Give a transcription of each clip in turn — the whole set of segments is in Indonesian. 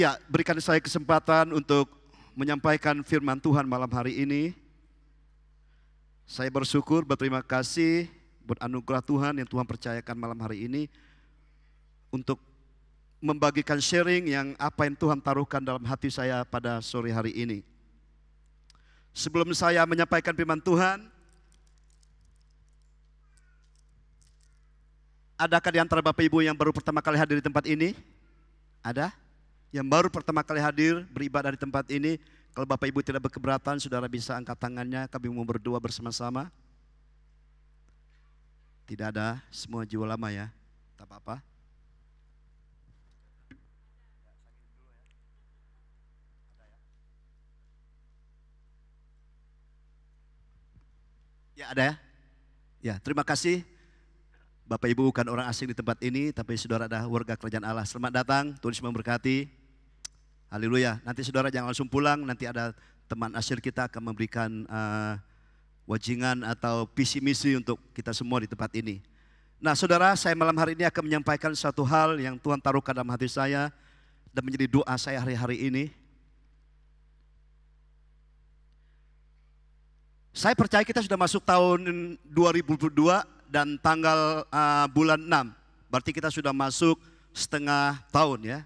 Ya, berikan saya kesempatan untuk menyampaikan firman Tuhan malam hari ini. Saya bersyukur, berterima kasih buat anugerah Tuhan yang Tuhan percayakan malam hari ini untuk membagikan sharing yang apa yang Tuhan taruhkan dalam hati saya pada sore hari ini. Sebelum saya menyampaikan firman Tuhan, adakah di antara Bapak Ibu yang baru pertama kali hadir di tempat ini? Ada? Yang baru pertama kali hadir beribadah di tempat ini. Kalau Bapak Ibu tidak berkeberatan, saudara bisa angkat tangannya, kami mau berdoa bersama-sama. Tidak ada, semua jiwa lama ya, tak apa-apa. Ya ada ya? Ya, terima kasih. Bapak Ibu bukan orang asing di tempat ini, tapi saudara adalah warga kerajaan Allah. Selamat datang, Tuhan Yesus memberkati. Haleluya. Nanti saudara jangan langsung pulang, nanti ada teman asyir kita akan memberikan wajingan atau visi misi untuk kita semua di tempat ini. Nah saudara, saya malam hari ini akan menyampaikan satu hal yang Tuhan taruhkan dalam hati saya dan menjadi doa saya hari-hari ini. Saya percaya kita sudah masuk tahun 2022 dan tanggal bulan 6. Berarti kita sudah masuk setengah tahun ya.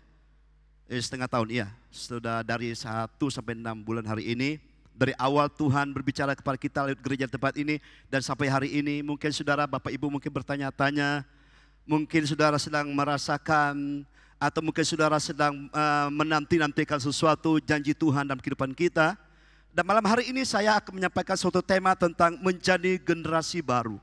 Setengah tahun, iya. Sudah dari 1 sampai 6 bulan hari ini. Dari awal Tuhan berbicara kepada kita lewat gereja tempat ini. Dan sampai hari ini mungkin saudara, Bapak Ibu mungkin bertanya-tanya. Mungkin saudara sedang merasakan atau mungkin saudara sedang menanti-nantikan sesuatu janji Tuhan dalam kehidupan kita. Dan malam hari ini saya akan menyampaikan suatu tema tentang menjadi generasi baru.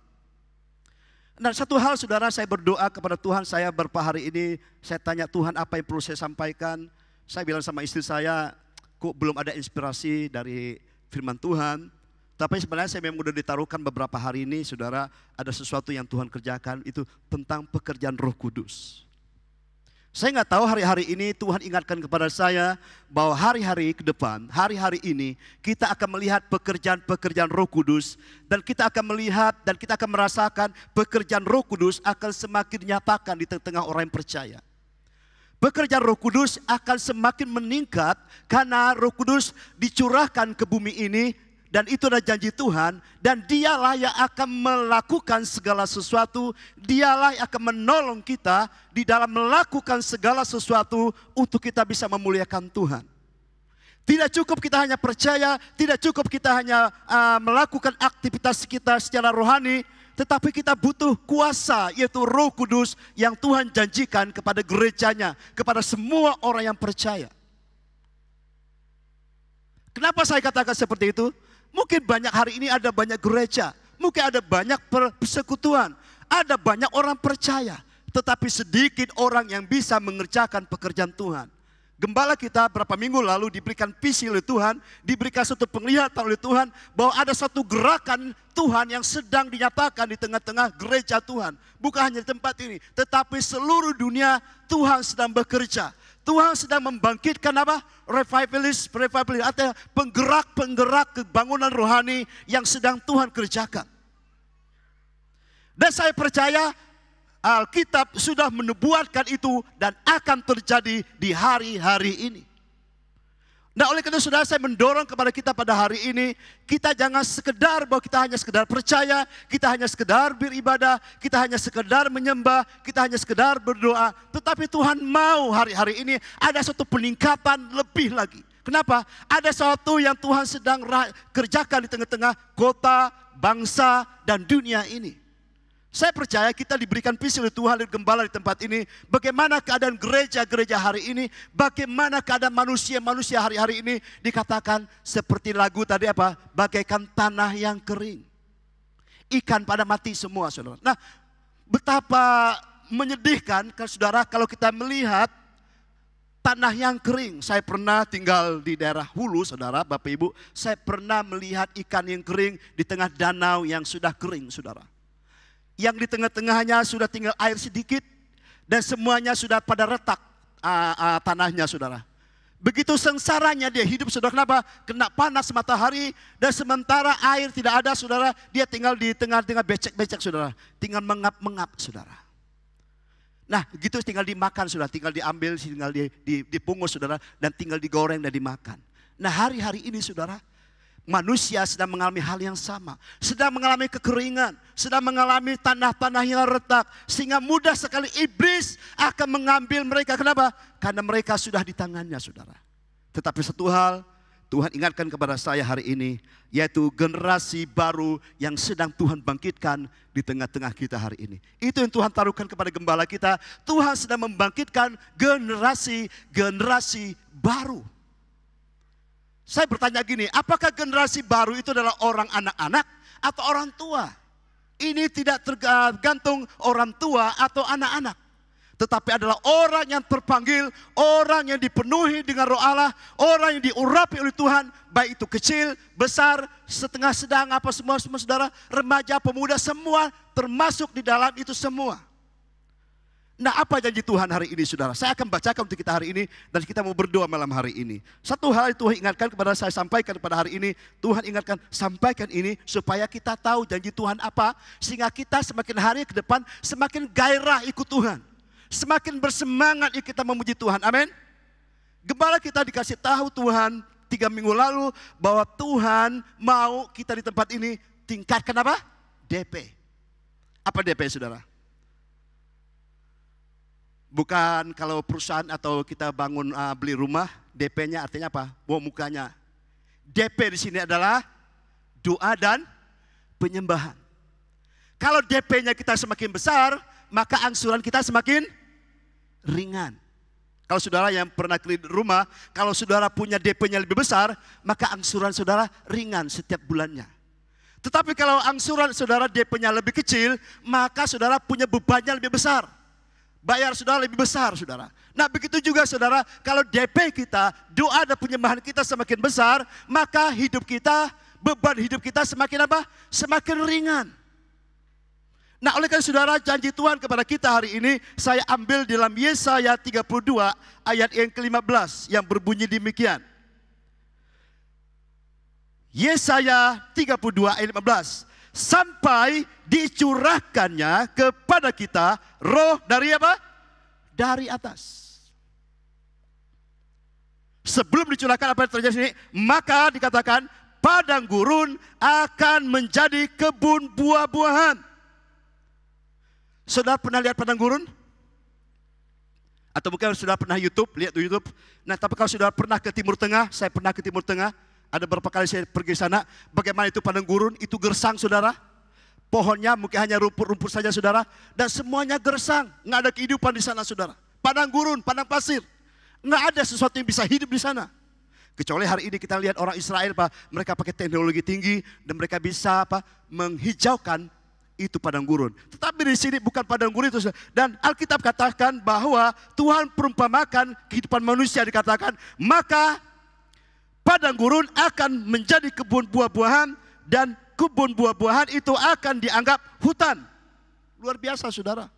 Nah satu hal saudara, saya berdoa kepada Tuhan, saya beberapa hari ini saya tanya Tuhan apa yang perlu saya sampaikan. Saya bilang sama istri saya, kok belum ada inspirasi dari firman Tuhan. Tapi sebenarnya saya memang sudah ditaruhkan beberapa hari ini saudara, ada sesuatu yang Tuhan kerjakan itu tentang pekerjaan Roh Kudus. Saya nggak tahu hari-hari ini Tuhan ingatkan kepada saya bahwa hari-hari ke depan, hari-hari ini kita akan melihat pekerjaan-pekerjaan Roh Kudus. Dan kita akan melihat dan kita akan merasakan pekerjaan Roh Kudus akan semakin dinyatakan di tengah-tengah orang yang percaya. Pekerjaan Roh Kudus akan semakin meningkat karena Roh Kudus dicurahkan ke bumi ini. Dan itu adalah janji Tuhan, dan dialah yang akan melakukan segala sesuatu, dialah yang akan menolong kita di dalam melakukan segala sesuatu untuk kita bisa memuliakan Tuhan. Tidak cukup kita hanya percaya, tidak cukup kita hanya melakukan aktivitas kita secara rohani, tetapi kita butuh kuasa, yaitu Roh Kudus yang Tuhan janjikan kepada gerejanya, kepada semua orang yang percaya. Kenapa saya katakan seperti itu? Mungkin banyak hari ini ada banyak gereja, mungkin ada banyak persekutuan, ada banyak orang percaya, tetapi sedikit orang yang bisa mengerjakan pekerjaan Tuhan. Gembala kita berapa minggu lalu diberikan visi oleh Tuhan, diberikan satu penglihatan oleh Tuhan bahwa ada satu gerakan Tuhan yang sedang dinyatakan di tengah-tengah gereja Tuhan. Bukan hanya di tempat ini, tetapi seluruh dunia Tuhan sedang bekerja. Tuhan sedang membangkitkan apa? Revivalist, artinya penggerak-penggerak kebangunan rohani yang sedang Tuhan kerjakan. Dan saya percaya Alkitab sudah menubuatkan itu dan akan terjadi di hari-hari ini. Nah oleh karena saudara, saya mendorong kepada kita pada hari ini, kita jangan sekedar bahwa kita hanya sekedar percaya, kita hanya sekedar beribadah, kita hanya sekedar menyembah, kita hanya sekedar berdoa. Tetapi Tuhan mau hari-hari ini ada satu peningkatan lebih lagi. Kenapa? Ada sesuatu yang Tuhan sedang kerjakan di tengah-tengah kota, bangsa, dan dunia ini. Saya percaya kita diberikan visi oleh Tuhan dan gembala di tempat ini. Bagaimana keadaan gereja-gereja hari ini. Bagaimana keadaan manusia-manusia hari-hari ini. Dikatakan seperti lagu tadi apa? Bagaikan tanah yang kering. Ikan pada mati semua saudara. Nah betapa menyedihkan kan saudara kalau kita melihat tanah yang kering. Saya pernah tinggal di daerah Hulu saudara, Bapak Ibu. Saya pernah melihat ikan yang kering di tengah danau yang sudah kering saudara. Yang di tengah-tengahnya sudah tinggal air sedikit dan semuanya sudah pada retak tanahnya saudara. Begitu sengsaranya dia hidup saudara, kenapa? Kena panas matahari dan sementara air tidak ada saudara, dia tinggal di tengah-tengah becek-becek saudara. Tinggal mengap-mengap saudara. Nah, gitu tinggal dimakan saudara, tinggal diambil, tinggal dipungut saudara, dan tinggal digoreng dan dimakan. Nah, hari-hari ini saudara, manusia sedang mengalami hal yang sama. Sedang mengalami kekeringan, sedang mengalami tanah-tanah yang retak. Sehingga mudah sekali iblis akan mengambil mereka. Kenapa? Karena mereka sudah di tangannya saudara. Tetapi satu hal, Tuhan ingatkan kepada saya hari ini, yaitu generasi baru yang sedang Tuhan bangkitkan di tengah-tengah kita hari ini. Itu yang Tuhan taruhkan kepada gembala kita. Tuhan sedang membangkitkan generasi baru. Saya bertanya gini, apakah generasi baru itu adalah orang anak-anak atau orang tua? Ini tidak tergantung orang tua atau anak-anak. Tetapi adalah orang yang terpanggil, orang yang dipenuhi dengan roh Allah, orang yang diurapi oleh Tuhan, baik itu kecil, besar, setengah sedang, apa semua saudara, remaja, pemuda, semua termasuk di dalam itu semua. Nah, apa janji Tuhan hari ini saudara? Saya akan bacakan untuk kita hari ini dan kita mau berdoa malam hari ini. Satu hal yang Tuhan ingatkan kepada saya sampaikan pada hari ini, Tuhan ingatkan sampaikan ini supaya kita tahu janji Tuhan apa, sehingga kita semakin hari ke depan semakin gairah ikut Tuhan. Semakin bersemangat kita memuji Tuhan. Amin. Gembala kita dikasih tahu Tuhan 3 minggu lalu bahwa Tuhan mau kita di tempat ini tingkatkan apa? DP. Apa DP saudara? Bukan kalau perusahaan atau kita bangun beli rumah, DP-nya artinya apa? Bawa mukanya. DP di sini adalah doa dan penyembahan. Kalau DP-nya kita semakin besar, maka angsuran kita semakin ringan. Kalau saudara yang pernah kredit rumah, kalau saudara punya DP-nya lebih besar, maka angsuran saudara ringan setiap bulannya. Tetapi kalau angsuran saudara DP-nya lebih kecil, maka saudara punya bebannya lebih besar. Bayar saudara lebih besar saudara. Nah, begitu juga saudara, kalau DP kita, doa dan penyembahan kita semakin besar, maka hidup kita, beban hidup kita semakin apa? Semakin ringan. Nah, oleh karena saudara, janji Tuhan kepada kita hari ini saya ambil dalam Yesaya 32 ayat yang ke-15 yang berbunyi demikian. Yesaya 32 ayat 15. Sampai dicurahkannya kepada kita roh dari apa? Dari atas. Sebelum dicurahkan apa yang terjadi ini, maka dikatakan padang gurun akan menjadi kebun buah-buahan. Saudara pernah lihat padang gurun? Atau mungkin saudara pernah lihat YouTube. Nah, tapi kalau saudara pernah ke Timur Tengah, saya pernah ke Timur Tengah. Ada beberapa kali saya pergi ke sana. Bagaimana itu padang gurun? Itu gersang saudara. Pohonnya mungkin hanya rumput-rumput saja saudara. Dan semuanya gersang. Nggak ada kehidupan di sana saudara. Padang gurun, padang pasir. Nggak ada sesuatu yang bisa hidup di sana. Kecuali hari ini kita lihat orang Israel, Pak, mereka pakai teknologi tinggi. Dan mereka bisa menghijaukan itu padang gurun. Tetapi di sini bukan padang gurun itu. Dan Alkitab katakan bahwa Tuhan perumpamakan kehidupan manusia, dikatakan, maka padang gurun akan menjadi kebun buah-buahan dan kebun buah-buahan itu akan dianggap hutan. Luar biasa saudara.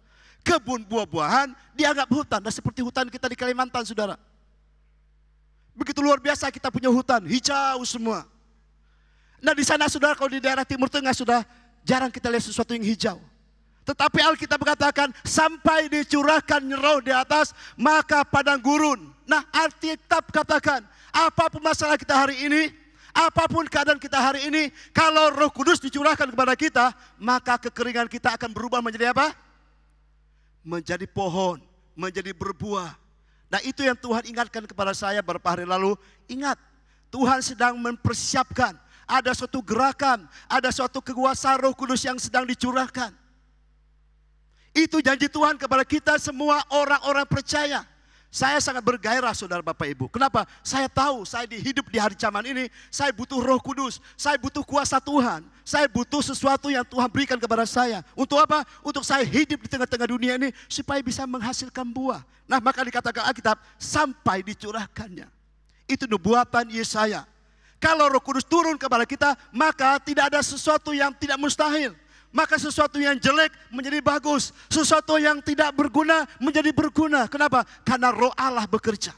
Kebun buah-buahan dianggap hutan. Dan seperti hutan kita di Kalimantan saudara. Begitu luar biasa kita punya hutan, hijau semua. Nah, di sana saudara, kalau di daerah Timur Tengah sudah jarang kita lihat sesuatu yang hijau. Tetapi Alkitab katakan sampai dicurahkan roh di atas, maka padang gurun. Nah, Alkitab katakan apapun masalah kita hari ini, apapun keadaan kita hari ini, kalau Roh Kudus dicurahkan kepada kita, maka kekeringan kita akan berubah menjadi apa? Menjadi pohon, menjadi berbuah. Nah, itu yang Tuhan ingatkan kepada saya beberapa hari lalu. Ingat, Tuhan sedang mempersiapkan. Ada suatu gerakan, ada suatu kekuasaan Roh Kudus yang sedang dicurahkan. Itu janji Tuhan kepada kita semua orang-orang percaya. Saya sangat bergairah saudara Bapak Ibu. Kenapa? Saya tahu saya hidup di hari zaman ini, saya butuh Roh Kudus, saya butuh kuasa Tuhan. Saya butuh sesuatu yang Tuhan berikan kepada saya. Untuk apa? Untuk saya hidup di tengah-tengah dunia ini supaya bisa menghasilkan buah. Nah, maka dikatakan Alkitab sampai dicurahkannya. Itu nubuatan Yesaya. Kalau Roh Kudus turun kepada kita, maka tidak ada sesuatu yang tidak mustahil. Maka sesuatu yang jelek menjadi bagus. Sesuatu yang tidak berguna menjadi berguna. Kenapa? Karena Roh Allah bekerja.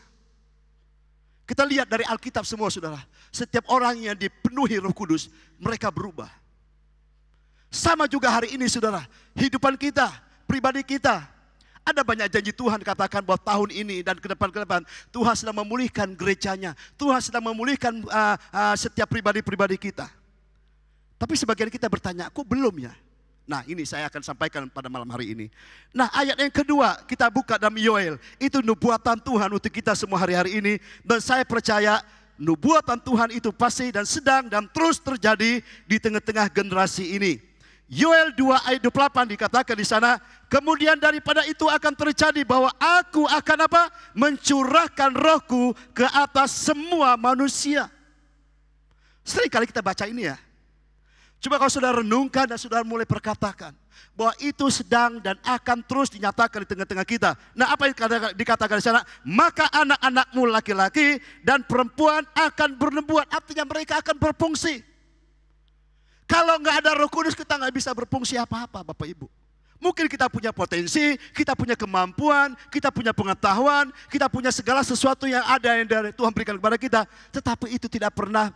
Kita lihat dari Alkitab semua saudara. Setiap orang yang dipenuhi Roh Kudus, mereka berubah. Sama juga hari ini saudara. Hidupan kita, pribadi kita. Ada banyak janji Tuhan katakan bahwa tahun ini dan ke depan Tuhan sedang memulihkan gerejanya. Tuhan sedang memulihkan setiap pribadi-pribadi kita. Tapi sebagian kita bertanya, kok belum ya? Nah, ini saya akan sampaikan pada malam hari ini. Nah, ayat yang kedua kita buka dalam Yoel. Itu nubuatan Tuhan untuk kita semua hari-hari ini. Dan saya percaya nubuatan Tuhan itu pasti dan sedang dan terus terjadi di tengah-tengah generasi ini. Yoel 2 ayat 28 dikatakan di sana, kemudian daripada itu akan terjadi bahwa aku akan apa? Mencurahkan rohku ke atas semua manusia. Sering kali kita baca ini ya. Coba kalau saudara renungkan dan saudara mulai perkatakan bahwa itu sedang dan akan terus dinyatakan di tengah-tengah kita. Nah, apa yang dikatakan di sana? Maka anak-anakmu laki-laki dan perempuan akan bernubuat, artinya mereka akan berfungsi. Kalau nggak ada Roh Kudus kita nggak bisa berfungsi apa-apa, Bapak Ibu. Mungkin kita punya potensi, kita punya kemampuan, kita punya pengetahuan, kita punya segala sesuatu yang ada yang dari Tuhan berikan kepada kita. Tetapi itu tidak pernah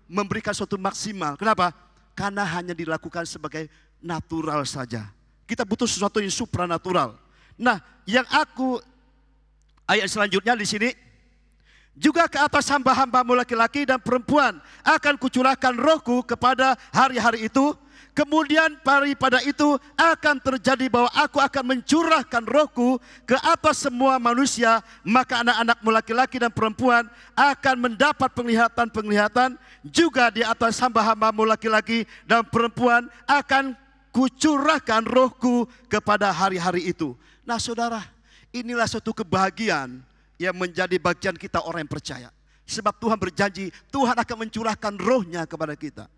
memberikan suatu maksimal. Kenapa? Karena hanya dilakukan sebagai natural saja. Kita butuh sesuatu yang supranatural. Nah, yang ayat selanjutnya di sini, juga ke atas hamba-hambamu laki-laki dan perempuan akan kucurahkan rohku kepada hari-hari itu. Kemudian daripada itu akan terjadi bahwa aku akan mencurahkan rohku ke atas semua manusia. Maka anak-anakmu laki-laki dan perempuan akan mendapat penglihatan-penglihatan. Juga di atas hamba-hambamu laki-laki dan perempuan akan kucurahkan rohku kepada hari-hari itu. Nah saudara, inilah suatu kebahagiaan yang menjadi bagian kita orang yang percaya. Sebab Tuhan berjanji, Tuhan akan mencurahkan rohnya kepada kita.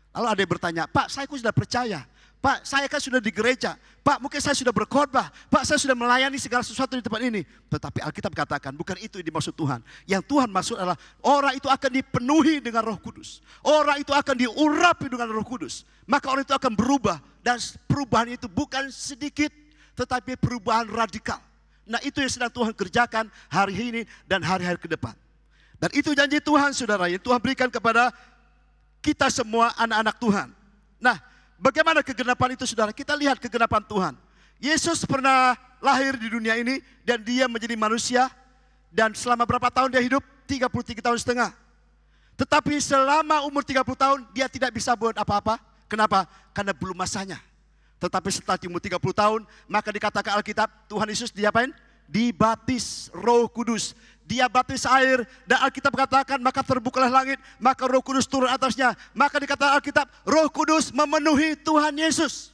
Lalu ada yang bertanya, Pak saya sudah percaya, Pak saya kan sudah di gereja, Pak mungkin saya sudah berkhotbah, Pak saya sudah melayani segala sesuatu di tempat ini. Tetapi Alkitab katakan bukan itu yang dimaksud Tuhan. Yang Tuhan maksud adalah orang itu akan dipenuhi dengan Roh Kudus. Orang itu akan diurapi dengan Roh Kudus. Maka orang itu akan berubah. Dan perubahan itu bukan sedikit, tetapi perubahan radikal. Nah itu yang sedang Tuhan kerjakan hari ini dan hari-hari ke depan. Dan itu janji Tuhan saudara, yang Tuhan berikan kepada kita semua anak-anak Tuhan. Nah, bagaimana kegenapan itu saudara? Kita lihat kegenapan Tuhan. Yesus pernah lahir di dunia ini dan dia menjadi manusia. Dan selama berapa tahun dia hidup? 33 tahun setengah. Tetapi selama umur 30 tahun dia tidak bisa buat apa-apa. Kenapa? Karena belum masanya. Tetapi setelah umur 30 tahun, maka dikatakan Alkitab, Tuhan Yesus diapain? Dibatis Roh Kudus. Dia baptis air dan Alkitab katakan maka terbukalah langit, maka Roh Kudus turun atasnya. Maka dikatakan Alkitab, Roh Kudus memenuhi Tuhan Yesus.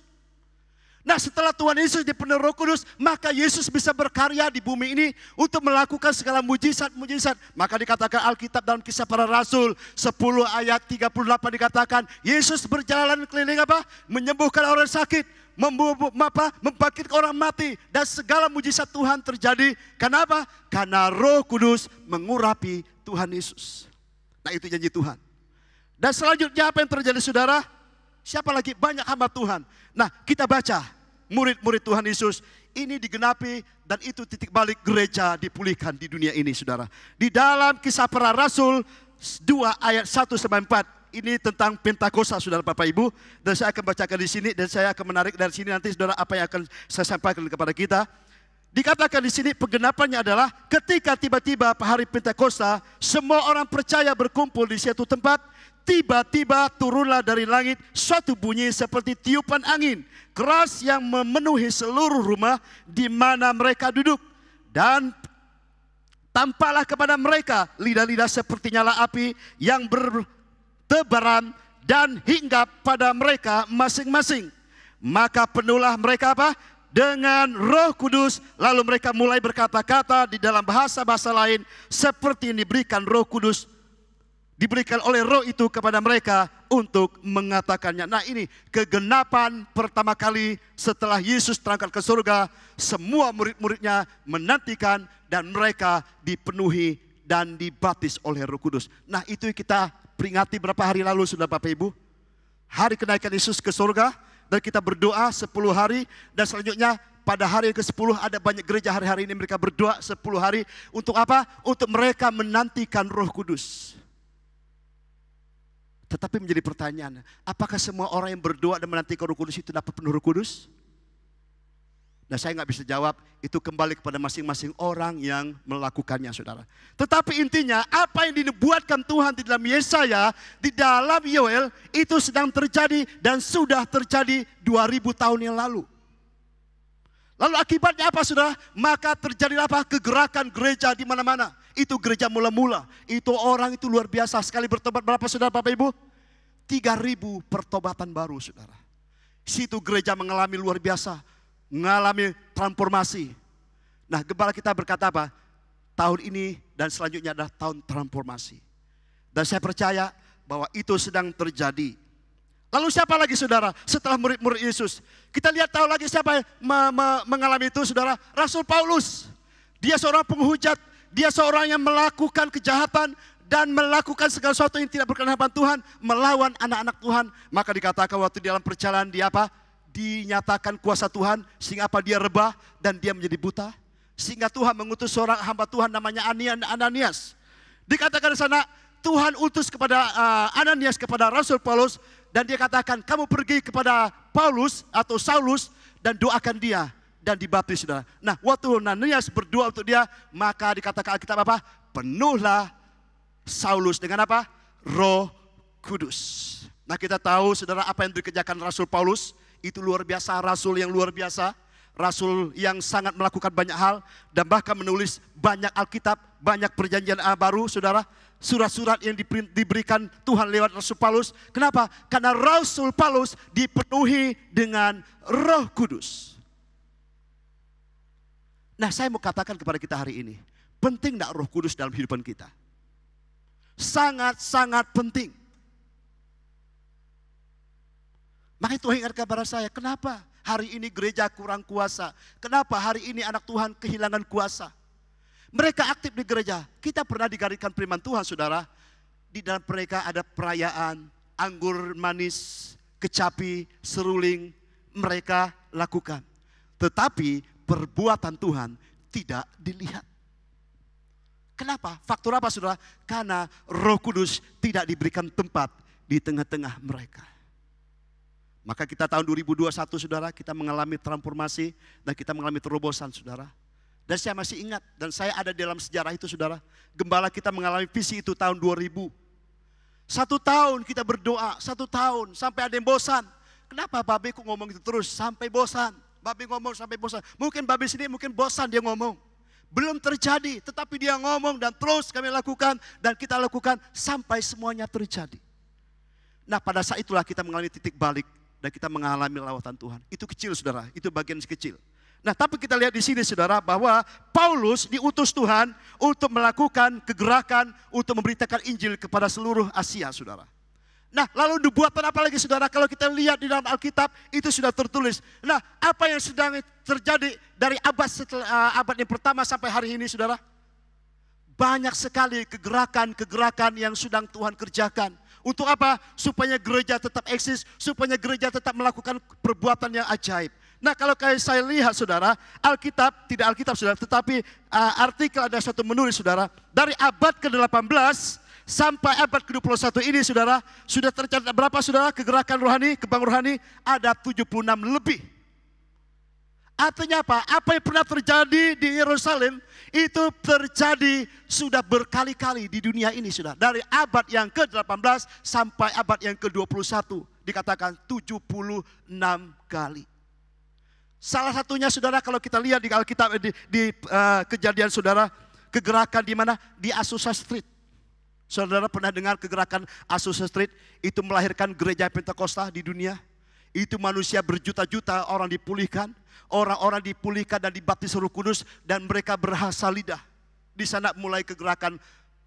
Nah setelah Tuhan Yesus dipenuhi Roh Kudus, maka Yesus bisa berkarya di bumi ini untuk melakukan segala mujizat-mujizat. Maka dikatakan Alkitab dalam Kisah Para Rasul 10 ayat 38 dikatakan, Yesus berjalan keliling apa? Menyembuhkan orang sakit, membangkitkan orang mati, dan segala mujizat Tuhan terjadi. Kenapa? Karena Roh Kudus mengurapi Tuhan Yesus. Nah itu janji Tuhan. Dan selanjutnya apa yang terjadi saudara? Siapa lagi? Banyak hamba Tuhan. Nah kita baca murid-murid Tuhan Yesus ini digenapi dan itu titik balik gereja dipulihkan di dunia ini saudara. Di dalam Kisah Para Rasul 2 ayat 1 sampai 4. Ini tentang Pentakosta saudara Bapak Ibu. Dan saya akan bacakan di sini dan saya akan menarik dari sini nanti saudara apa yang akan saya sampaikan kepada kita. Dikatakan di sini penggenapannya adalah ketika tiba-tiba hari Pentakosta semua orang percaya berkumpul di suatu tempat. Tiba-tiba turunlah dari langit suatu bunyi seperti tiupan angin keras yang memenuhi seluruh rumah di mana mereka duduk. Dan tampaklah kepada mereka lidah-lidah seperti nyala api yang bertebaran dan hinggap pada mereka masing-masing. Maka penuhlah mereka apa? Dengan Roh Kudus, lalu mereka mulai berkata-kata di dalam bahasa-bahasa lain seperti yang diberikan Roh Kudus, diberikan oleh Roh itu kepada mereka untuk mengatakannya. Nah ini kegenapan pertama kali setelah Yesus terangkat ke surga. Semua murid-muridnya menantikan dan mereka dipenuhi dan dibaptis oleh Roh Kudus. Nah itu kita peringati berapa hari lalu sudah Bapak Ibu. Hari kenaikan Yesus ke surga. Dan kita berdoa 10 hari. Dan selanjutnya pada hari yang ke-10 ada banyak gereja hari-hari ini mereka berdoa 10 hari. Untuk apa? Untuk mereka menantikan Roh Kudus. Tetapi menjadi pertanyaan, apakah semua orang yang berdoa dan menantikan Roh Kudus itu dapat penuh Roh Kudus? Nah, saya nggak bisa jawab, itu kembali kepada masing-masing orang yang melakukannya, saudara. Tetapi intinya, apa yang dinubuatkan Tuhan di dalam Yesaya, di dalam Yoel, itu sedang terjadi dan sudah terjadi 2000 tahun yang lalu. Lalu akibatnya apa, saudara? Maka terjadilah apa? Kegerakan gereja di mana-mana. Itu gereja mula-mula. Itu orang itu luar biasa. Sekali bertobat berapa, saudara, Bapak Ibu? 3000 pertobatan baru, saudara. Situ gereja mengalami luar biasa, mengalami transformasi. Nah, gembala kita berkata apa? Tahun ini dan selanjutnya adalah tahun transformasi. Dan saya percaya bahwa itu sedang terjadi. Lalu siapa lagi, saudara, setelah murid-murid Yesus? Kita lihat tahu lagi siapa yang mengalami itu, saudara. Rasul Paulus. Dia seorang penghujat. Dia seorang yang melakukan kejahatan dan melakukan segala sesuatu yang tidak berkenan hadapan Tuhan, melawan anak-anak Tuhan. Maka dikatakan waktu di dalam perjalanan dia apa? Dinyatakan kuasa Tuhan, sehingga apa? Dia rebah dan dia menjadi buta. Sehingga Tuhan mengutus seorang hamba Tuhan namanya Ananias. Dikatakan di sana, Tuhan utus kepada Ananias kepada Rasul Paulus, dan dia katakan, kamu pergi kepada Paulus atau Saulus dan doakan dia dan dibaptis, saudara. Nah, waktu Ananias berdoa untuk dia, maka dikatakan Alkitab apa? Penuhlah Saulus dengan apa? Roh Kudus. Nah, kita tahu, saudara, apa yang dikerjakan Rasul Paulus itu luar biasa, rasul yang luar biasa, rasul yang sangat melakukan banyak hal dan bahkan menulis banyak Alkitab, banyak perjanjian baru, saudara. Surat-surat yang diberikan Tuhan lewat Rasul Paulus. Kenapa? Karena Rasul Paulus dipenuhi dengan Roh Kudus. Nah, saya mau katakan kepada kita hari ini, penting enggak Roh Kudus dalam kehidupan kita? Sangat-sangat penting. Makanya Tuhan ingat kepada saya, kenapa hari ini gereja kurang kuasa? Kenapa hari ini anak Tuhan kehilangan kuasa? Mereka aktif di gereja. Kita pernah digariskan firman Tuhan, saudara. Di dalam mereka ada perayaan, anggur manis, kecapi, seruling. Mereka lakukan. Tetapi perbuatan Tuhan tidak dilihat. Kenapa? Faktor apa, saudara? Karena Roh Kudus tidak diberikan tempat di tengah-tengah mereka. Maka kita tahun 2021, saudara, kita mengalami transformasi dan kita mengalami terobosan, saudara. Dan saya masih ingat, dan saya ada dalam sejarah itu, saudara. Gembala kita mengalami visi itu tahun 2000. 1 tahun kita berdoa, 1 tahun, sampai ada yang bosan. Kenapa Babe kok ngomong itu terus? Sampai bosan. Babe ngomong sampai bosan. Mungkin Babe sini mungkin bosan dia ngomong. Belum terjadi, tetapi dia ngomong dan terus kami lakukan. Dan kita lakukan sampai semuanya terjadi. Nah, pada saat itulah kita mengalami titik balik. Dan kita mengalami lawatan Tuhan. Itu kecil, saudara, itu bagian kecil. Nah, tapi kita lihat di sini, saudara, bahwa Paulus diutus Tuhan untuk melakukan kegerakan untuk memberitakan Injil kepada seluruh Asia, saudara. Nah, lalu nubuatan apa lagi, saudara? Kalau kita lihat di dalam Alkitab itu sudah tertulis. Nah, apa yang sedang terjadi dari abad yang pertama sampai hari ini, saudara? Banyak sekali kegerakan-kegerakan yang sedang Tuhan kerjakan. Untuk apa? Supaya gereja tetap eksis, supaya gereja tetap melakukan perbuatan yang ajaib. Nah, kalau kayak saya lihat, saudara, Alkitab, tidak Alkitab, saudara, tetapi artikel ada satu menulis, saudara, dari abad ke-18 sampai abad ke-21 ini, saudara, sudah tercatat berapa, saudara, kegerakan rohani, kebanggaan rohani, ada 76 lebih. Artinya apa? Apa yang pernah terjadi di Yerusalem, itu terjadi sudah berkali-kali di dunia ini, saudara. Dari abad yang ke-18 sampai abad yang ke-21, dikatakan 76 kali. Salah satunya, saudara, kalau kita lihat di Alkitab, di Kejadian, saudara, kegerakan di mana? Di Azusa Street. Saudara pernah dengar kegerakan Azusa Street? Itu melahirkan gereja Pentakosta di dunia. Itu manusia berjuta-juta orang dipulihkan. Orang-orang dipulihkan dan dibaptis Roh Kudus. Dan mereka berhasa lidah. Di sana mulai kegerakan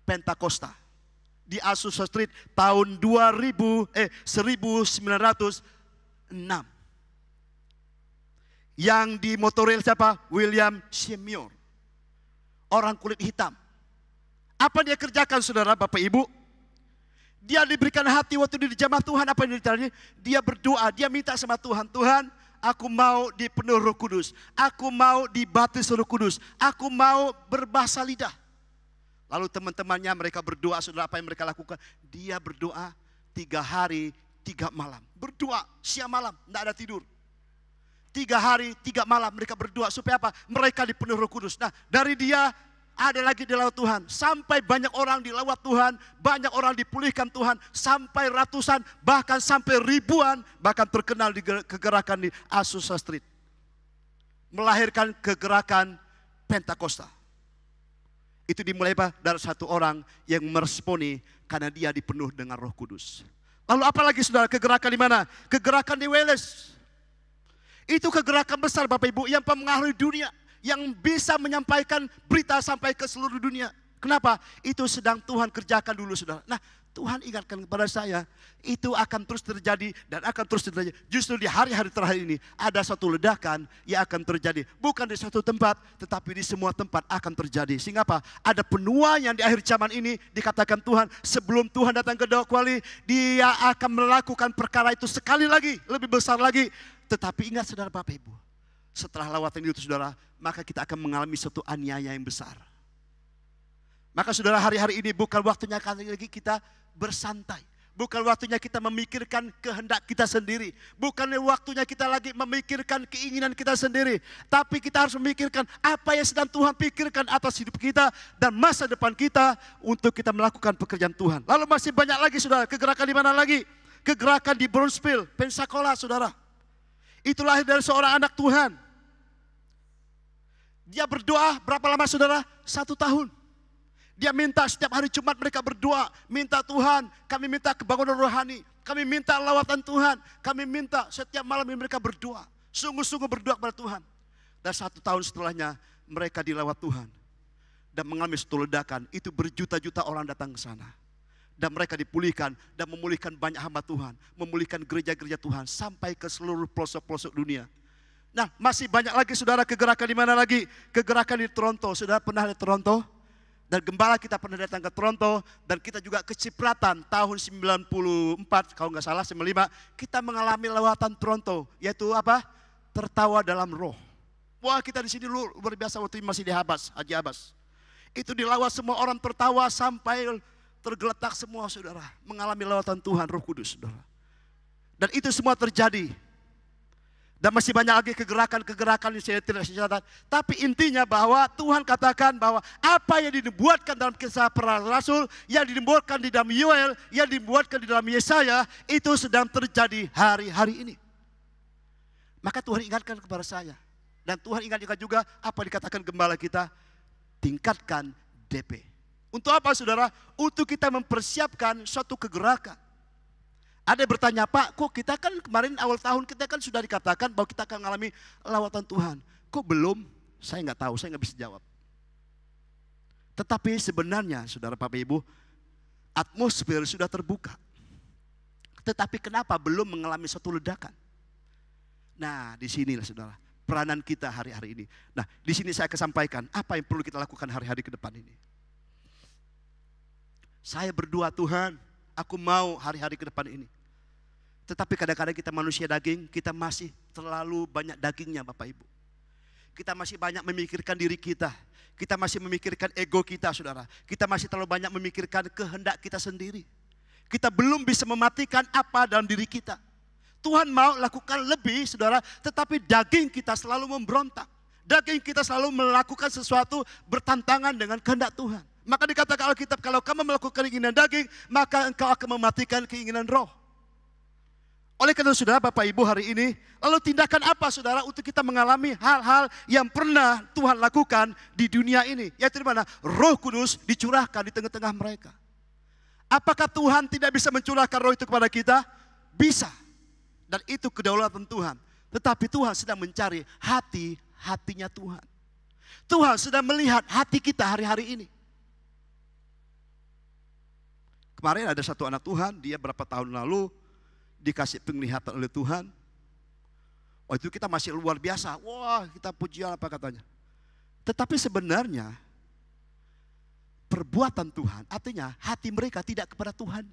Pentakosta. Di Azusa Street tahun 1906. Yang dimotoril siapa? William Seymour. Orang kulit hitam. Apa dia kerjakan, saudara, Bapak Ibu? Dia diberikan hati waktu di jamaah Tuhan. Apa yang dicari? Dia berdoa, dia minta sama Tuhan. Tuhan, aku mau dipenuhi Roh Kudus. Aku mau dibaptis Roh Kudus. Aku mau berbahasa lidah. Lalu teman-temannya mereka berdoa, saudara, apa yang mereka lakukan? Dia berdoa 3 hari 3 malam. Berdoa siang malam, tidak ada tidur. 3 hari, 3 malam mereka berdoa supaya apa? Mereka dipenuhi Roh Kudus. Nah, dari dia ada lagi dilawat Tuhan. Sampai banyak orang dilawat Tuhan, banyak orang dipulihkan Tuhan, sampai ratusan, bahkan sampai ribuan, bahkan terkenal di kegerakan di Azusa Street. Melahirkan kegerakan Pentakosta. Itu dimulai dari satu orang yang meresponi karena dia dipenuhi dengan Roh Kudus. Lalu apalagi saudara, kegerakan di mana? Kegerakan di Wales. Itu kegerakan besar Bapak Ibu yang mempengaruhi dunia, yang bisa menyampaikan berita sampai ke seluruh dunia. Kenapa? Itu sedang Tuhan kerjakan dulu saudara. Nah, Tuhan ingatkan kepada saya, itu akan terus terjadi dan akan terus terjadi. Justru di hari-hari terakhir ini ada satu ledakan yang akan terjadi. Bukan di satu tempat, tetapi di semua tempat akan terjadi. Sehingga apa? Ada penuaian di akhir zaman ini, dikatakan Tuhan, sebelum Tuhan datang kedua kali, dia akan melakukan perkara itu sekali lagi, lebih besar lagi. Tetapi ingat saudara Bapak Ibu, setelah lawatan itu saudara, maka kita akan mengalami satu aniaya yang besar. Maka saudara, hari-hari ini bukan waktunya lagi kita bersantai. Bukan waktunya kita memikirkan kehendak kita sendiri. Bukan waktunya kita lagi memikirkan keinginan kita sendiri. Tapi kita harus memikirkan apa yang sedang Tuhan pikirkan atas hidup kita dan masa depan kita untuk kita melakukan pekerjaan Tuhan. Lalu masih banyak lagi saudara, kegerakan di mana lagi? Kegerakan di Brownsville, Pensacola saudara. Itu lahir dari seorang anak Tuhan. Dia berdoa berapa lama saudara? 1 tahun. Dia minta setiap hari Jumat mereka berdoa, minta Tuhan, kami minta kebangunan rohani, kami minta lawatan Tuhan, kami minta setiap malam mereka berdoa, sungguh-sungguh berdoa kepada Tuhan. Dan 1 tahun setelahnya mereka dilawat Tuhan dan mengalami satu ledakan, itu berjuta-juta orang datang ke sana. Dan mereka dipulihkan dan memulihkan banyak hamba Tuhan, memulihkan gereja-gereja Tuhan sampai ke seluruh pelosok-pelosok dunia. Nah, masih banyak lagi saudara, kegerakan di mana lagi? Kegerakan di Toronto. Saudara pernah lihat Toronto? Dan gembala kita pernah datang ke Toronto, dan kita juga kecipratan tahun 94, kalau nggak salah 95, kita mengalami lawatan Toronto, yaitu apa? Tertawa dalam roh. Wah, kita di sini luar biasa waktu masih di Habas, Haji Abbas. Itu dilawat semua orang tertawa sampai tergeletak semua saudara, mengalami lawatan Tuhan Roh Kudus saudara. Dan itu semua terjadi. Dan masih banyak lagi kegerakan-kegerakan yang saya tidak catat. Tapi intinya bahwa Tuhan katakan bahwa apa yang dibuatkan dalam Kisah Para Rasul, yang dibuatkan di dalam Yoel, yang dibuatkan di dalam Yesaya, itu sedang terjadi hari-hari ini. Maka Tuhan ingatkan kepada saya. Dan Tuhan ingatkan juga apa dikatakan gembala kita, tingkatkan DP. Untuk apa saudara? Untuk kita mempersiapkan suatu kegerakan. Ada yang bertanya, Pak, kok kita kan kemarin awal tahun kita kan sudah dikatakan bahwa kita akan mengalami lawatan Tuhan. Kok belum? Saya nggak tahu, saya nggak bisa jawab. Tetapi sebenarnya, saudara Bapak Ibu, atmosfer sudah terbuka. Tetapi kenapa belum mengalami satu ledakan? Nah, di sinilah saudara, peranan kita hari-hari ini. Nah, di sini saya akan sampaikan apa yang perlu kita lakukan hari-hari ke depan ini. Saya berdoa, Tuhan, aku mau hari-hari ke depan ini. Tetapi kadang-kadang kita manusia daging, kita masih terlalu banyak dagingnya Bapak Ibu. Kita masih banyak memikirkan diri kita. Kita masih memikirkan ego kita saudara. Kita masih terlalu banyak memikirkan kehendak kita sendiri. Kita belum bisa mematikan apa dalam diri kita. Tuhan mau lakukan lebih saudara, tetapi daging kita selalu memberontak. Daging kita selalu melakukan sesuatu bertantangan dengan kehendak Tuhan. Maka dikatakan Alkitab, kalau kamu melakukan keinginan daging, maka engkau akan mematikan keinginan roh. Oleh karena saudara Bapak Ibu hari ini, lalu tindakan apa saudara untuk kita mengalami hal-hal yang pernah Tuhan lakukan di dunia ini? Yaitu di mana? Roh Kudus dicurahkan di tengah-tengah mereka. Apakah Tuhan tidak bisa mencurahkan roh itu kepada kita? Bisa. Dan itu kedaulatan Tuhan. Tetapi Tuhan sedang mencari hatinya Tuhan. Tuhan sedang melihat hati kita hari-hari ini. Kemarin ada satu anak Tuhan, dia berapa tahun lalu dikasih penglihatan oleh Tuhan. Waktu itu kita masih luar biasa. Wah, kita pujian apa katanya. Tetapi sebenarnya perbuatan Tuhan, artinya hati mereka tidak kepada Tuhan.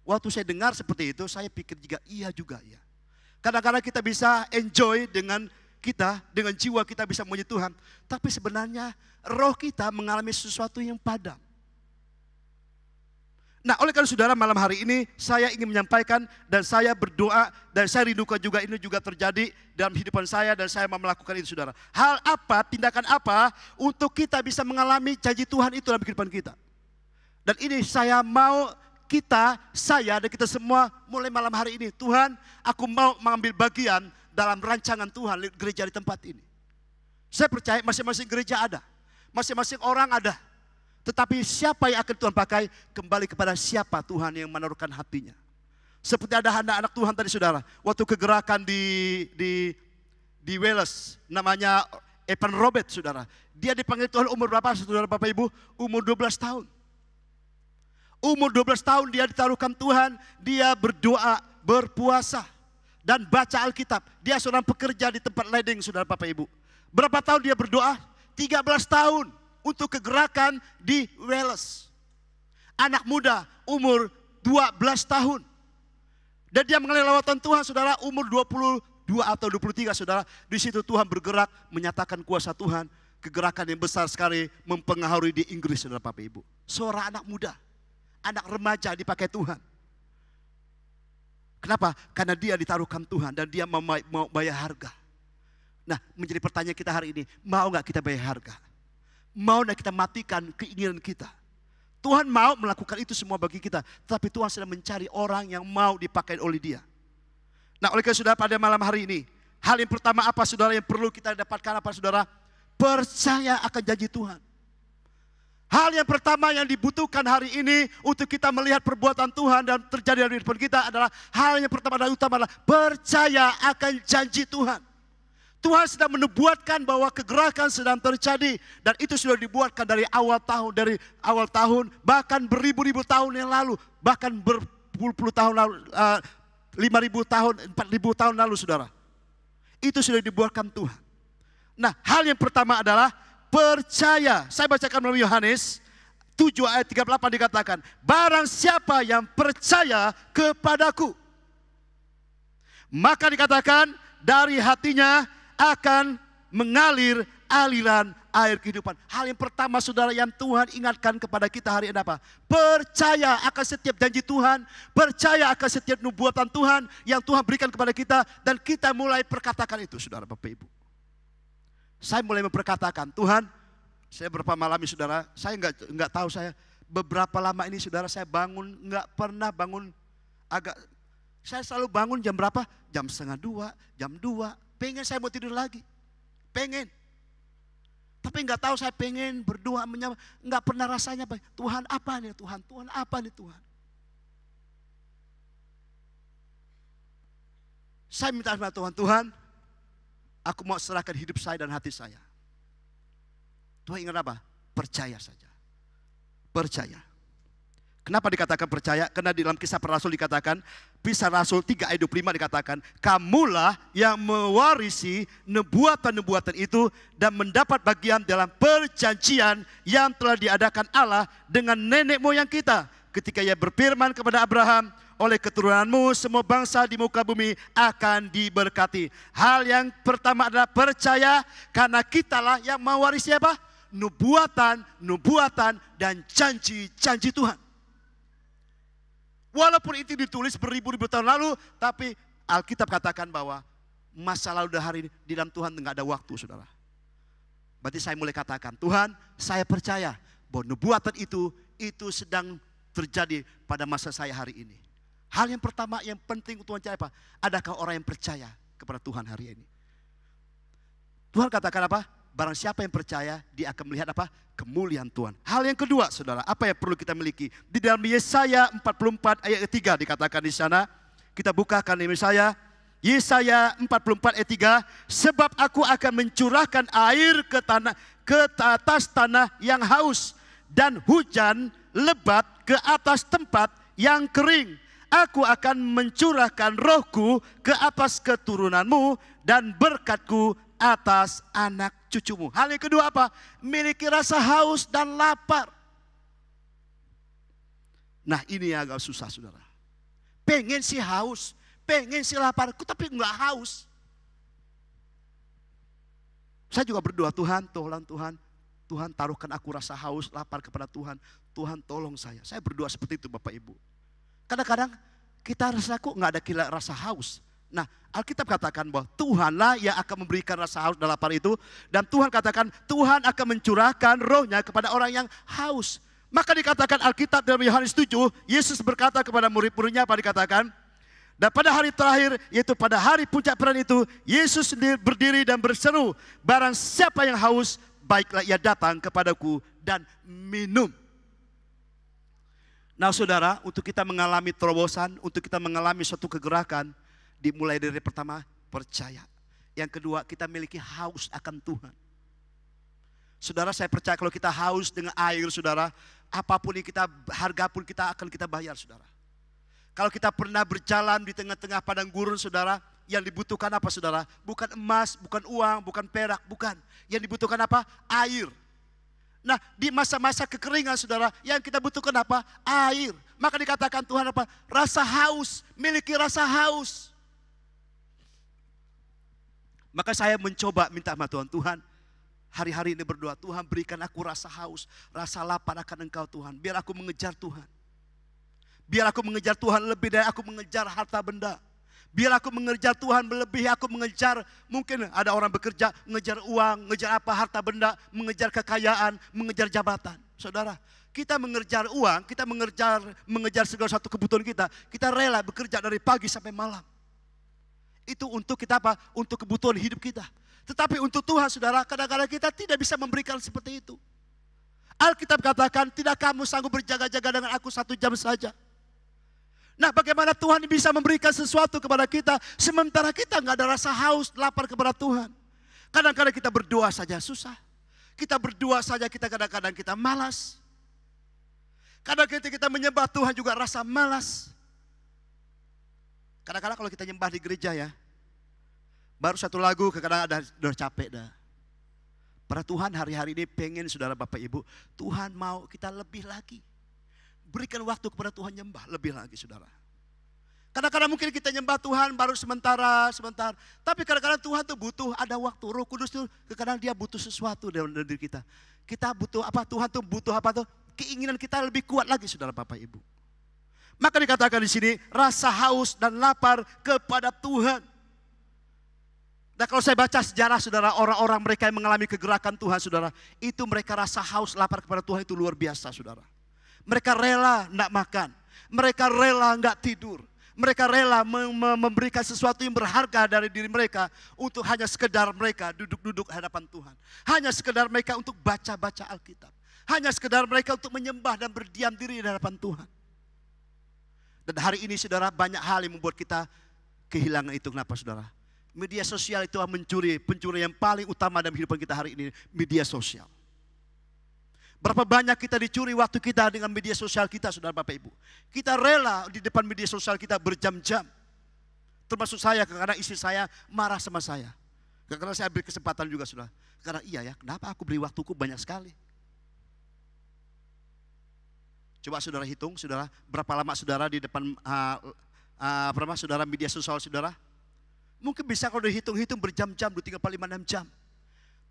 Waktu saya dengar seperti itu, saya pikir juga iya juga ya. Kadang-kadang kita bisa enjoy dengan jiwa kita bisa memuji Tuhan. Tapi sebenarnya roh kita mengalami sesuatu yang padam. Nah, oleh karena saudara, malam hari ini saya ingin menyampaikan dan saya berdoa dan saya rindukan juga ini juga terjadi dalam kehidupan saya dan saya mau melakukan itu, saudara. Hal apa, tindakan apa untuk kita bisa mengalami janji Tuhan itu dalam kehidupan kita. Dan ini saya mau saya dan kita semua mulai malam hari ini. Tuhan, aku mau mengambil bagian dalam rancangan Tuhan gereja di tempat ini. Saya percaya masing-masing gereja ada, masing-masing orang ada. Tetapi siapa yang akan Tuhan pakai kembali kepada siapa Tuhan yang menaruhkan hatinya. Seperti ada anak-anak Tuhan tadi, saudara. Waktu kegerakan di Wales, namanya Evan Robert, saudara. Dia dipanggil Tuhan umur berapa, saudara Bapak Ibu? Umur 12 tahun. Umur 12 tahun dia ditaruhkan Tuhan, dia berdoa, berpuasa, dan baca Alkitab. Dia seorang pekerja di tempat ledeng, saudara Bapak Ibu. Berapa tahun dia berdoa? 13 tahun. Untuk kegerakan di Wales. Anak muda umur 12 tahun. Dan dia mengalami lawatan Tuhan, saudara, umur 22 atau 23, saudara. Di situ Tuhan bergerak menyatakan kuasa Tuhan. Kegerakan yang besar sekali mempengaruhi di Inggris, saudara Bapak Ibu. Seorang anak muda, anak remaja dipakai Tuhan. Kenapa? Karena dia ditaruhkan Tuhan dan dia mau bayar harga. Nah, menjadi pertanyaan kita hari ini, mau gak kita bayar harga? Mau kita matikan keinginan kita? Tuhan mau melakukan itu semua bagi kita. Tapi Tuhan sedang mencari orang yang mau dipakai oleh Dia. Nah, oleh karena saudara, pada malam hari ini, hal yang pertama apa, saudara, yang perlu kita dapatkan apa, saudara? Percaya akan janji Tuhan. Hal yang pertama yang dibutuhkan hari ini untuk kita melihat perbuatan Tuhan dan terjadi dalam kehidupan kita adalah, hal yang pertama dan utama adalah percaya akan janji Tuhan. Tuhan sedang menubuatkan bahwa kegerakan sedang terjadi. Dan itu sudah dibuatkan dari awal tahun, bahkan beribu-ribu tahun yang lalu. Bahkan berpuluh-puluh tahun lalu, 5.000 tahun, 4.000 tahun lalu, saudara. Itu sudah dibuatkan Tuhan. Nah, hal yang pertama adalah percaya. Saya bacakan melalui Yohanes 7 ayat 38 dikatakan, barang siapa yang percaya kepadaku, maka dikatakan dari hatinya akan mengalir aliran air kehidupan. Hal yang pertama, saudara, yang Tuhan ingatkan kepada kita hari ini apa? Percaya akan setiap janji Tuhan, percaya akan setiap nubuatan Tuhan yang Tuhan berikan kepada kita, dan kita mulai perkatakan itu, saudara Bapak Ibu. Saya mulai memperkatakan, Tuhan, saya berapa malam ini, saudara, saya enggak tahu, saya beberapa lama ini, saudara, saya bangun, enggak pernah bangun saya selalu bangun jam berapa? Jam 1:30, jam 2. Pengen saya mau tidur lagi. Pengen. Tapi enggak tahu, saya pengen berdoa, enggak pernah rasanya, Tuhan apa nih Tuhan? Tuhan apa nih Tuhan? Saya minta sama Tuhan, Tuhan, aku mau serahkan hidup saya dan hati saya. Tuhan ingat apa? Percaya saja. Percaya. Kenapa dikatakan percaya? Karena di dalam Kisah Para Rasul dikatakan, Kisah Rasul 3 ayat 25 dikatakan, kamulah yang mewarisi nubuatan-nubuatan itu dan mendapat bagian dalam perjanjian yang telah diadakan Allah dengan nenek moyang kita. Ketika Ia berfirman kepada Abraham, oleh keturunanmu semua bangsa di muka bumi akan diberkati. Hal yang pertama adalah percaya, karena kitalah yang mewarisi apa? Nubuatan dan janji-janji Tuhan. Walaupun itu ditulis beribu-ribu tahun lalu, tapi Alkitab katakan bahwa masa lalu dan hari ini di dalam Tuhan tidak ada waktu, saudara. Berarti saya mulai katakan, Tuhan, saya percaya bahwa nubuatan itu sedang terjadi pada masa saya hari ini. Hal yang pertama yang penting Tuhan cari apa? Adakah orang yang percaya kepada Tuhan hari ini? Tuhan katakan apa? Barang siapa yang percaya, dia akan melihat apa? Kemuliaan Tuhan. Hal yang kedua, saudara, apa yang perlu kita miliki? Di dalam Yesaya 44 ayat 3 dikatakan di sana. Kita bukakan Yesaya 44 ayat 3. Sebab aku akan mencurahkan air ke atas tanah yang haus, dan hujan lebat ke atas tempat yang kering. Aku akan mencurahkan rohku ke atas keturunanmu dan berkatku atas anak cucumu. Hal yang kedua apa? Miliki rasa haus dan lapar. Nah, ini agak susah, saudara. Pengen sih haus, pengen sih lapar, tapi enggak haus. Saya juga berdoa, Tuhan, tolong Tuhan, Tuhan taruhkan aku rasa haus, lapar kepada Tuhan. Tuhan tolong saya berdoa seperti itu Bapak Ibu. Kadang-kadang kita rasa kok nggak ada rasa haus. Nah, Alkitab katakan bahwa Tuhanlah yang akan memberikan rasa haus dan lapar itu. Dan Tuhan katakan Tuhan akan mencurahkan rohnya kepada orang yang haus. Maka dikatakan Alkitab dalam Yohanes 7, Yesus berkata kepada murid-muridnya apa dikatakan? Dan pada hari terakhir, yaitu pada hari puncak perayaan itu, Yesus sendiri berdiri dan berseru, barang siapa yang haus, baiklah ia datang kepadaku dan minum. Nah saudara, untuk kita mengalami terobosan, untuk kita mengalami suatu kegerakan, dimulai dari pertama, percaya. Yang kedua, kita memiliki haus akan Tuhan. Saudara, saya percaya kalau kita haus dengan air, saudara, apapun yang kita, harga pun kita akan kita bayar, saudara. Kalau kita pernah berjalan di tengah-tengah padang gurun, saudara, yang dibutuhkan apa, saudara? Bukan emas, bukan uang, bukan perak, bukan. Yang dibutuhkan apa? Air. Nah, di masa-masa kekeringan, saudara, yang kita butuhkan apa? Air. Maka dikatakan Tuhan apa? Rasa haus, miliki rasa haus. Maka saya mencoba minta sama Tuhan, Tuhan, hari-hari ini berdoa, Tuhan berikan aku rasa haus, rasa lapar akan Engkau Tuhan. Biar aku mengejar Tuhan. Biar aku mengejar Tuhan lebih dari aku mengejar harta benda. Biar aku mengejar Tuhan melebihi aku mengejar, mungkin ada orang bekerja, mengejar uang, mengejar apa, harta benda, mengejar kekayaan, mengejar jabatan. Saudara, kita mengejar uang, kita mengejar segala satu kebutuhan kita rela bekerja dari pagi sampai malam. Itu untuk kita apa? Untuk kebutuhan hidup kita. Tetapi untuk Tuhan, saudara, kadang-kadang kita tidak bisa memberikan seperti itu. Alkitab katakan, tidak kamu sanggup berjaga-jaga dengan aku 1 jam saja. Nah, bagaimana Tuhan bisa memberikan sesuatu kepada kita sementara kita nggak ada rasa haus, lapar kepada Tuhan. Kadang-kadang kita berdoa saja susah. Kita berdoa saja kita kadang-kadang kita malas. Kadang-kadang kita menyembah Tuhan juga rasa malas. Kadang-kadang kalau kita nyembah di gereja ya, baru satu lagu kadang-kadang udah capek dah. Para Tuhan hari-hari ini pengen saudara Bapak Ibu, Tuhan mau kita lebih lagi. Berikan waktu kepada Tuhan nyembah lebih lagi saudara. Kadang-kadang mungkin kita nyembah Tuhan baru sebentar. Tapi kadang-kadang Tuhan tuh butuh ada waktu. Roh Kudus tuh kadang-kadang dia butuh sesuatu dalam diri kita. Kita butuh apa? Tuhan tuh butuh apa tuh? Keinginan kita lebih kuat lagi saudara Bapak Ibu. Maka dikatakan di sini rasa haus dan lapar kepada Tuhan. Nah kalau saya baca sejarah saudara, orang-orang mereka yang mengalami kegerakan Tuhan saudara, itu mereka rasa haus lapar kepada Tuhan itu luar biasa saudara. Mereka rela tidak makan, mereka rela nggak tidur, mereka rela memberikan sesuatu yang berharga dari diri mereka untuk hanya sekedar mereka duduk-duduk hadapan Tuhan. Hanya sekedar mereka untuk baca-baca Alkitab. Hanya sekedar mereka untuk menyembah dan berdiam diri di hadapan Tuhan. Dan hari ini saudara banyak hal yang membuat kita kehilangan itu. Kenapa saudara? Media sosial itu pencuri yang paling utama dalam kehidupan kita hari ini, media sosial. Berapa banyak kita dicuri waktu kita dengan media sosial kita, saudara Bapak Ibu. Kita rela di depan media sosial kita berjam-jam. Termasuk saya, karena istri saya marah sama saya. Karena saya beri kesempatan juga, saudara. Karena iya ya, kenapa aku beri waktuku banyak sekali. Coba saudara hitung, saudara, berapa lama saudara di depan saudara media sosial saudara? Mungkin bisa kalau dihitung-hitung berjam-jam, 2, 3, 4, 5, 6 jam.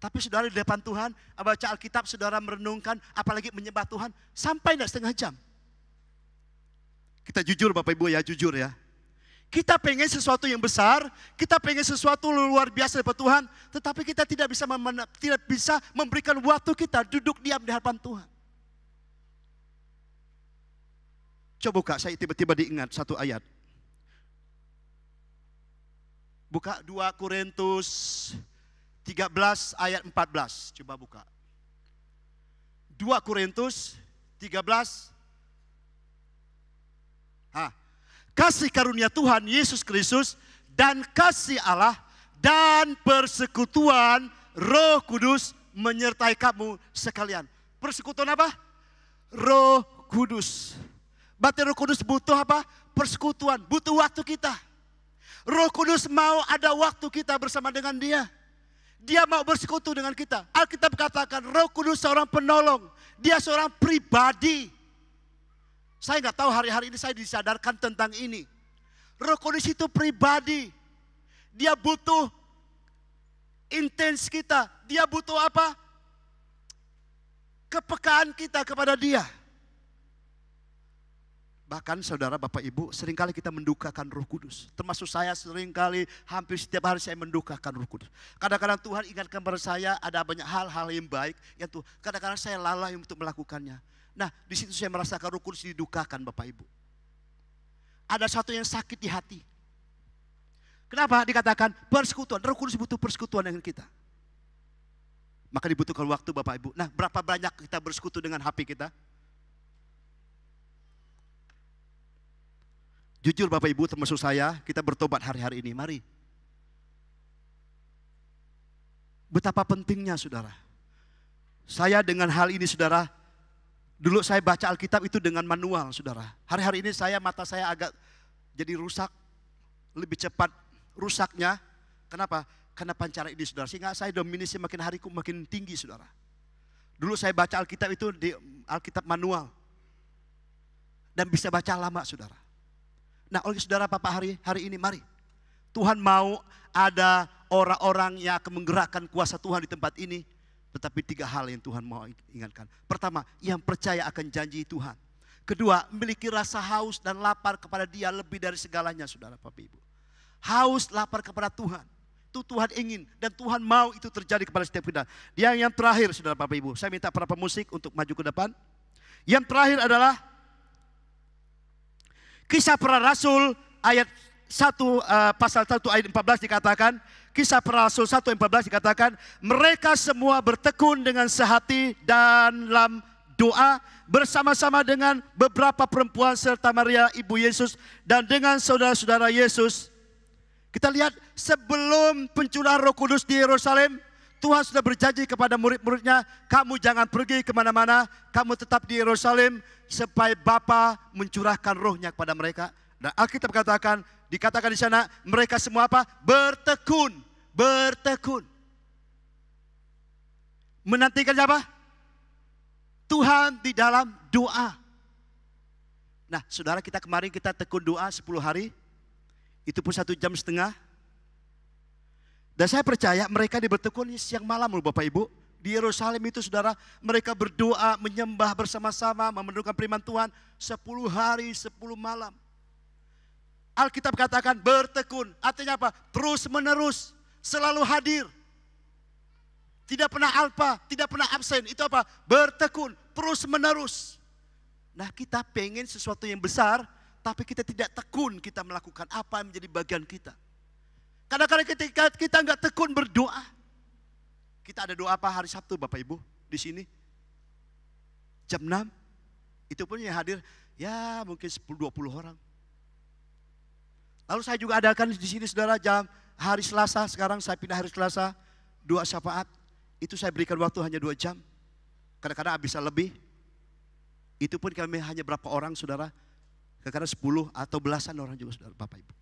Tapi saudara di depan Tuhan, baca Alkitab, saudara merenungkan, apalagi menyembah Tuhan, sampai tidak setengah jam. Kita jujur Bapak Ibu ya, jujur ya. Kita pengen sesuatu yang besar, kita pengen sesuatu luar biasa dari Tuhan, tetapi kita tidak bisa memberikan waktu kita duduk diam di hadapan Tuhan. Coba buka, saya tiba-tiba diingat satu ayat. Buka 2 Korintus 13 ayat 14, coba buka. 2 Korintus 13. Kasih karunia Tuhan Yesus Kristus dan kasih Allah dan persekutuan Roh Kudus menyertai kamu sekalian. Persekutuan apa? Roh Kudus. Berarti Roh Kudus butuh apa? Persekutuan, butuh waktu kita. Roh Kudus mau ada waktu kita bersama dengan Dia. Dia mau bersekutu dengan kita. Alkitab katakan Roh Kudus seorang penolong. Dia seorang pribadi. Saya nggak tahu hari-hari ini saya disadarkan tentang ini. Roh Kudus itu pribadi. Dia butuh intens kita. Dia butuh apa? Kepekaan kita kepada Dia. Bahkan saudara, Bapak Ibu, seringkali kita mendukakan Roh Kudus. Termasuk saya seringkali, hampir setiap hari saya mendukakan Roh Kudus. Kadang-kadang Tuhan ingatkan kepada saya ada banyak hal-hal yang baik, yang tuh kadang-kadang saya lalai untuk melakukannya. Nah, di situ saya merasakan Roh Kudus didukakan, Bapak Ibu. Ada satu yang sakit di hati. Kenapa dikatakan persekutuan? Roh Kudus butuh persekutuan dengan kita. Maka dibutuhkan waktu, Bapak Ibu. Nah, berapa banyak kita bersekutu dengan HP kita? Jujur Bapak Ibu, termasuk saya, kita bertobat hari-hari ini. Mari. Betapa pentingnya saudara. Saya dengan hal ini saudara, dulu saya baca Alkitab itu dengan manual saudara. Hari-hari ini mata saya agak jadi rusak, lebih cepat rusaknya. Kenapa? Karena pancaran ini saudara. Sehingga saya dominasi makin hariku makin tinggi saudara. Dulu saya baca Alkitab itu di Alkitab manual. Dan bisa baca lama saudara. Nah, oleh saudara Papa hari ini mari. Tuhan mau ada orang-orang yang akan menggerakkan kuasa Tuhan di tempat ini. Tetapi 3 hal yang Tuhan mau ingatkan. Pertama, yang percaya akan janji Tuhan. Kedua, memiliki rasa haus dan lapar kepada Dia lebih dari segalanya saudara Bapak Ibu. Haus, lapar kepada Tuhan. Itu Tuhan ingin dan Tuhan mau itu terjadi kepada setiap kita. Yang terakhir saudara Bapak Ibu, saya minta para pemusik untuk maju ke depan. Yang terakhir adalah Kisah Para Rasul ayat 1 pasal 1 ayat 14 dikatakan, Kisah Para Rasul 1 ayat 14 dikatakan, mereka semua bertekun dengan sehati dalam doa bersama-sama dengan beberapa perempuan serta Maria ibu Yesus dan dengan saudara-saudara Yesus. Kita lihat sebelum pencurahan Roh Kudus di Yerusalem, Tuhan sudah berjanji kepada murid-muridnya, kamu jangan pergi kemana-mana, kamu tetap di Yerusalem supaya Bapa mencurahkan rohnya kepada mereka. Dan Alkitab dikatakan di sana, mereka semua apa? Bertekun. Menantikan apa? Tuhan di dalam doa. Nah saudara, kemarin kita tekun doa 10 hari, itu pun 1,5 jam. Dan saya percaya mereka bertekun siang malam loh Bapak Ibu. Di Yerusalem itu saudara, mereka berdoa, menyembah bersama-sama, memenungkan firman Tuhan 10 hari, 10 malam. Alkitab katakan bertekun, artinya apa? Terus menerus, selalu hadir. Tidak pernah alpa, tidak pernah absen, itu apa? Bertekun, terus menerus. Nah kita pengen sesuatu yang besar, tapi kita tidak tekun kita melakukan apa yang menjadi bagian kita. Kadang-kadang ketika kita nggak tekun berdoa. Kita ada doa apa hari Sabtu Bapak Ibu di sini? Jam 6. Itu pun yang hadir ya mungkin 10-20 orang. Lalu saya juga adakan di sini saudara hari Selasa, sekarang saya pindah hari Selasa, 2 syafaat. Itu saya berikan waktu hanya 2 jam. Kadang-kadang bisa lebih. Itu pun kami hanya berapa orang saudara. Kadang-kadang 10 atau belasan orang juga saudara Bapak Ibu.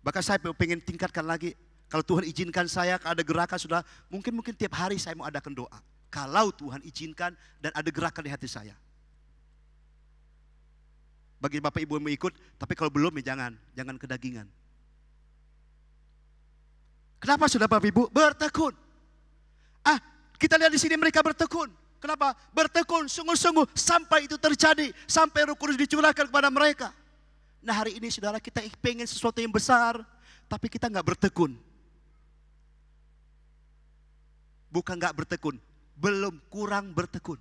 Bahkan saya pengen tingkatkan lagi. Kalau Tuhan izinkan saya ada gerakan sudah, mungkin tiap hari saya mau adakan doa. Kalau Tuhan izinkan dan ada gerakan di hati saya. Bagi Bapak Ibu yang mau ikut, tapi kalau belum ya jangan kedagingan. Kenapa sudah Bapak Ibu? Bertekun. Kita lihat di sini mereka bertekun. Kenapa? Bertekun sungguh-sungguh sampai itu terjadi, sampai Roh Kudus dicurahkan kepada mereka. Nah hari ini saudara, kita pengen sesuatu yang besar, tapi kita nggak bertekun. Bukan nggak bertekun, belum kurang bertekun.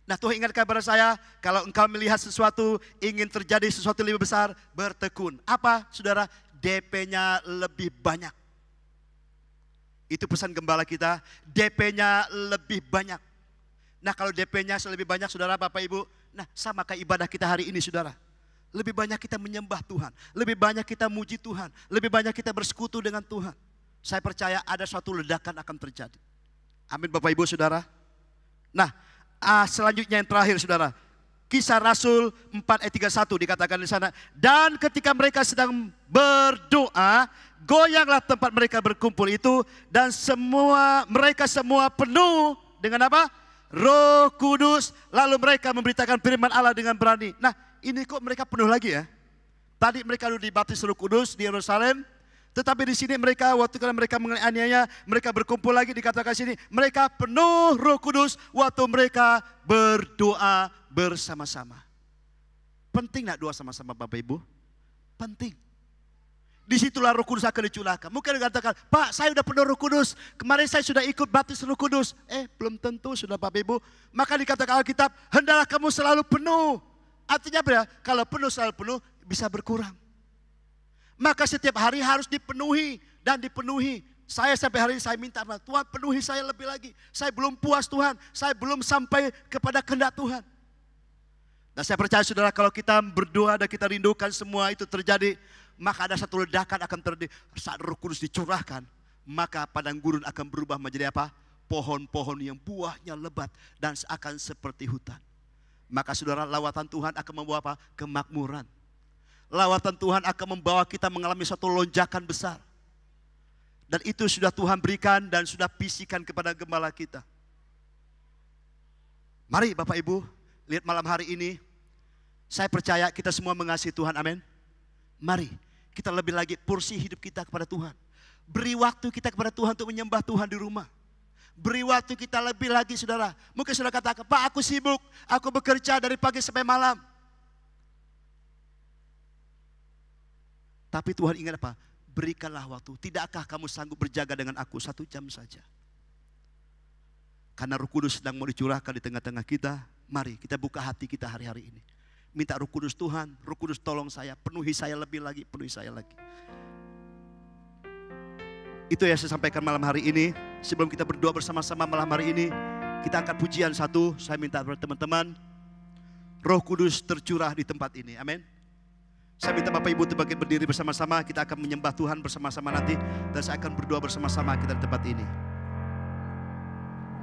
Nah Tuhan ingatkan kepada saya, kalau engkau melihat sesuatu, ingin terjadi sesuatu lebih besar, bertekun. Apa saudara? DP-nya lebih banyak. Itu pesan gembala kita, DP-nya lebih banyak. Nah kalau DP-nya lebih banyak saudara Bapak Ibu, nah sama kayak ibadah kita hari ini saudara. Lebih banyak kita menyembah Tuhan, lebih banyak kita muji Tuhan, lebih banyak kita bersekutu dengan Tuhan. Saya percaya ada suatu ledakan akan terjadi. Amin Bapak Ibu Saudara. Nah selanjutnya yang terakhir saudara. Kisah Rasul 4 ayat 31 dikatakan di sana. Dan ketika mereka sedang berdoa, goyanglah tempat mereka berkumpul itu. Dan mereka semua penuh dengan apa? Roh Kudus. Lalu mereka memberitakan firman Allah dengan berani. Nah ini kok mereka penuh lagi ya. Tadi mereka dulu dibaptis Roh Kudus di Yerusalem. Tetapi di sini mereka waktu mereka menganiaya, mereka berkumpul lagi dikatakan sini, mereka penuh Roh Kudus waktu mereka berdoa bersama-sama. Penting nak doa sama-sama Bapak Ibu? Penting. Disitulah Roh Kudus akan dicurahkan. Mungkin dikatakan, Pak saya sudah penuh Roh Kudus. Kemarin saya sudah ikut baptis Roh Kudus. Belum tentu sudah Bapak Ibu. Maka dikatakan Alkitab, hendaklah kamu selalu penuh. Artinya apa ya? Kalau penuh selalu penuh, bisa berkurang. Maka setiap hari harus dipenuhi dan dipenuhi. Saya sampai hari ini saya minta, Tuhan penuhi saya lebih lagi. Saya belum puas Tuhan. Saya belum sampai kepada kehendak Tuhan. Dan saya percaya saudara, kalau kita berdoa dan kita rindukan semua itu terjadi, maka ada satu ledakan akan terjadi. Saat Roh Kudus dicurahkan, maka padang gurun akan berubah menjadi apa? Pohon-pohon yang buahnya lebat dan akan seperti hutan. Maka saudara, lawatan Tuhan akan membawa apa? Kemakmuran. Lawatan Tuhan akan membawa kita mengalami satu lonjakan besar. Dan itu sudah Tuhan berikan dan sudah bisikan kepada gembala kita. Mari Bapak Ibu, lihat malam hari ini, saya percaya kita semua mengasihi Tuhan, amin. Mari kita lebih lagi porsi hidup kita kepada Tuhan. Beri waktu kita kepada Tuhan untuk menyembah Tuhan di rumah. Beri waktu kita lebih lagi saudara. Mungkin saudara katakan, Pak aku sibuk, aku bekerja dari pagi sampai malam. Tapi Tuhan ingat apa? Berikanlah waktu. Tidakkah kamu sanggup berjaga dengan aku 1 jam saja? Karena Roh Kudus sedang mau dicurahkan di tengah-tengah kita. Mari kita buka hati kita hari-hari ini. Minta Roh Kudus, Tuhan, Roh Kudus tolong saya, penuhi saya lebih lagi, penuhi saya lagi. Itu yang saya sampaikan malam hari ini. Sebelum kita berdoa bersama-sama malam hari ini, kita angkat pujian satu. Saya minta kepada teman-teman, Roh Kudus tercurah di tempat ini, amin. Saya minta Bapak Ibu untuk bangkit berdiri bersama-sama. Kita akan menyembah Tuhan bersama-sama nanti. Dan saya akan berdoa bersama-sama kita di tempat ini.